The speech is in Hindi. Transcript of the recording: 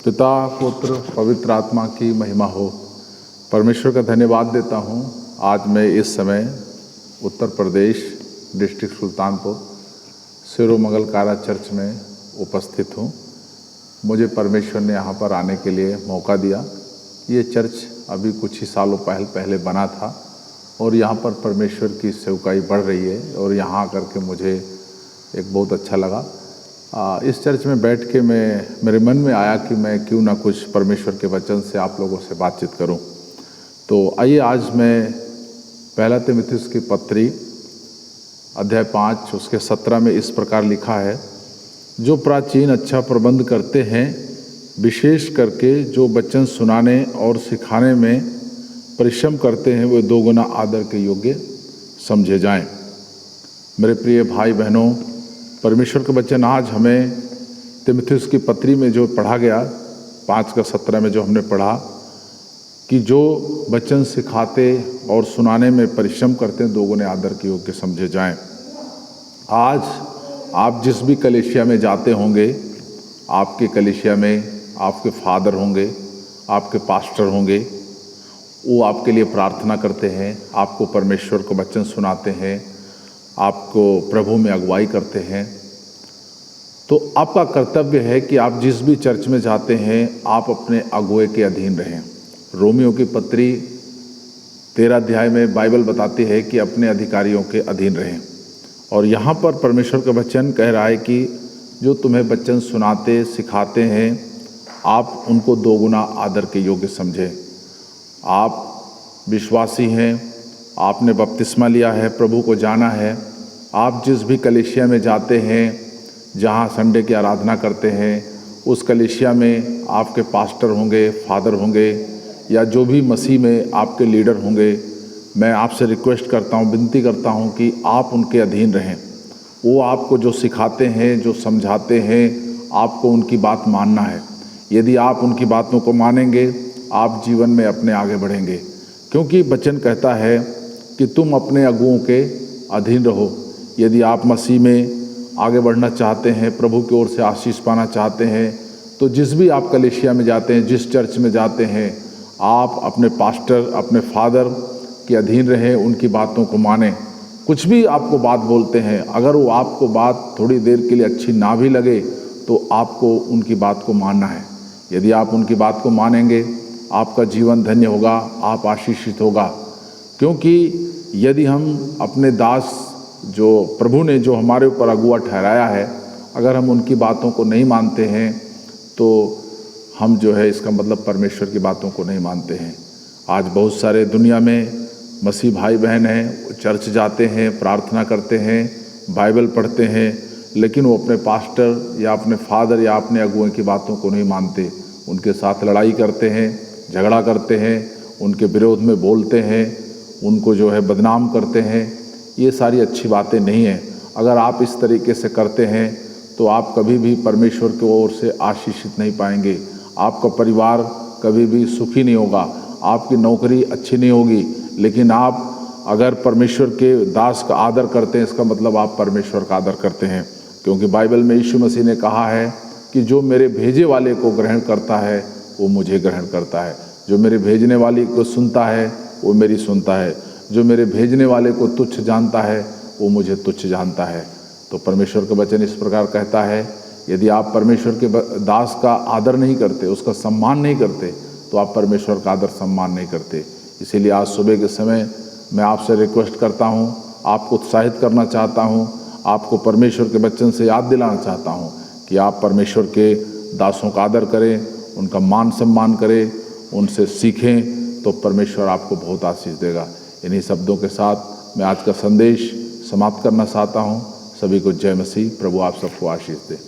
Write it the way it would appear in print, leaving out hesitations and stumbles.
पिता पुत्र पवित्र आत्मा की महिमा हो। परमेश्वर का धन्यवाद देता हूँ। आज मैं इस समय उत्तर प्रदेश डिस्ट्रिक्ट सुल्तानपुर सिरोमंगल कारा चर्च में उपस्थित हूँ। मुझे परमेश्वर ने यहाँ पर आने के लिए मौका दिया। ये चर्च अभी कुछ ही सालों पहले बना था और यहाँ पर परमेश्वर की सेवकाई बढ़ रही है और यहाँ आकर के मुझे एक बहुत अच्छा लगा। इस चर्च में बैठ के मेरे मन में आया कि मैं क्यों ना कुछ परमेश्वर के वचन से आप लोगों से बातचीत करूं। तो आइए आज मैं पहला तीमुथियुस की पत्री अध्याय 5 उसके 17 में इस प्रकार लिखा है, जो प्राचीन अच्छा प्रबंध करते हैं, विशेष करके जो वचन सुनाने और सिखाने में परिश्रम करते हैं, वे 2 गुना आदर के योग्य समझे जाएं। मेरे प्रिय भाई बहनों, परमेश्वर का वचन आज हमें तीमुथियुस की पत्री में जो पढ़ा गया 5 का 17 में जो हमने पढ़ा कि जो वचन सिखाते और सुनाने में परिश्रम करते हैं 2 गुने आदर के योग्य समझे जाएं। आज आप जिस भी कलीसिया में जाते होंगे, आपके कलीसिया में आपके फादर होंगे, आपके पास्टर होंगे, वो आपके लिए प्रार्थना करते हैं, आपको परमेश्वर का वचन सुनाते हैं, आपको प्रभु में अगुवाई करते हैं। तो आपका कर्तव्य है कि आप जिस भी चर्च में जाते हैं आप अपने अगुवे के अधीन रहें। रोमियो की पत्री 13 अध्याय में बाइबल बताती है कि अपने अधिकारियों के अधीन रहें। और यहाँ पर परमेश्वर का वचन कह रहा है कि जो तुम्हें वचन सुनाते सिखाते हैं, आप उनको 2 गुना आदर के योग्य समझें। आप विश्वासी हैं, आपने बपतिस्मा लिया है, प्रभु को जाना है। आप जिस भी कलीसिया में जाते हैं, जहाँ संडे की आराधना करते हैं, उस कलीसिया में आपके पास्टर होंगे, फादर होंगे या जो भी मसीह में आपके लीडर होंगे। मैं आपसे रिक्वेस्ट करता हूँ, विनती करता हूँ कि आप उनके अधीन रहें। वो आपको जो सिखाते हैं, जो समझाते हैं, आपको उनकी बात मानना है। यदि आप उनकी बातों को मानेंगे, आप जीवन में अपने आगे बढ़ेंगे, क्योंकि वचन कहता है कि तुम अपने अगुओं के अधीन रहो। यदि आप मसीह में आगे बढ़ना चाहते हैं, प्रभु की ओर से आशीष पाना चाहते हैं, तो जिस भी आप कलीसिया में जाते हैं, जिस चर्च में जाते हैं, आप अपने पास्टर, अपने फादर के अधीन रहें, उनकी बातों को मानें। कुछ भी आपको बात बोलते हैं, अगर वो आपको बात थोड़ी देर के लिए अच्छी ना भी लगे तो आपको उनकी बात को मानना है। यदि आप उनकी बात को मानेंगे, आपका जीवन धन्य होगा, आप आशीषित होगा। क्योंकि यदि हम अपने दास जो प्रभु ने जो हमारे ऊपर अगुआ ठहराया है, अगर हम उनकी बातों को नहीं मानते हैं तो हम जो है, इसका मतलब परमेश्वर की बातों को नहीं मानते हैं। आज बहुत सारे दुनिया में मसीह भाई बहन हैं, चर्च जाते हैं, प्रार्थना करते हैं, बाइबल पढ़ते हैं, लेकिन वो अपने पास्टर या अपने फादर या अपने अगुओं की बातों को नहीं मानते। उनके साथ लड़ाई करते हैं, झगड़ा करते हैं, उनके विरोध में बोलते हैं, उनको जो है बदनाम करते हैं। ये सारी अच्छी बातें नहीं हैं। अगर आप इस तरीके से करते हैं तो आप कभी भी परमेश्वर की ओर से आशीषित नहीं पाएंगे। आपका परिवार कभी भी सुखी नहीं होगा, आपकी नौकरी अच्छी नहीं होगी। लेकिन आप अगर परमेश्वर के दास का आदर करते हैं, इसका मतलब आप परमेश्वर का आदर करते हैं। क्योंकि बाइबल में यीशु मसीह ने कहा है कि जो मेरे भेजे वाले को ग्रहण करता है वो मुझे ग्रहण करता है, जो मेरे भेजने वाले को सुनता है वो मेरी सुनता है, जो मेरे भेजने वाले को तुच्छ जानता है वो मुझे तुच्छ जानता है। तो परमेश्वर का वचन इस प्रकार कहता है, यदि आप परमेश्वर के दास का आदर नहीं करते, उसका सम्मान नहीं करते, तो आप परमेश्वर का आदर सम्मान नहीं करते। इसीलिए आज सुबह के समय मैं आपसे रिक्वेस्ट करता हूँ, आपको उत्साहित करना चाहता हूँ, आपको परमेश्वर के वचन से याद दिलाना चाहता हूँ कि आप परमेश्वर के दासों का आदर करें, उनका मान सम्मान करें, उनसे सीखें, तो परमेश्वर आपको बहुत आशीष देगा। इन्हीं शब्दों के साथ मैं आज का संदेश समाप्त करना चाहता हूँ। सभी को जय मसीह। प्रभु आप सबको आशीष दे।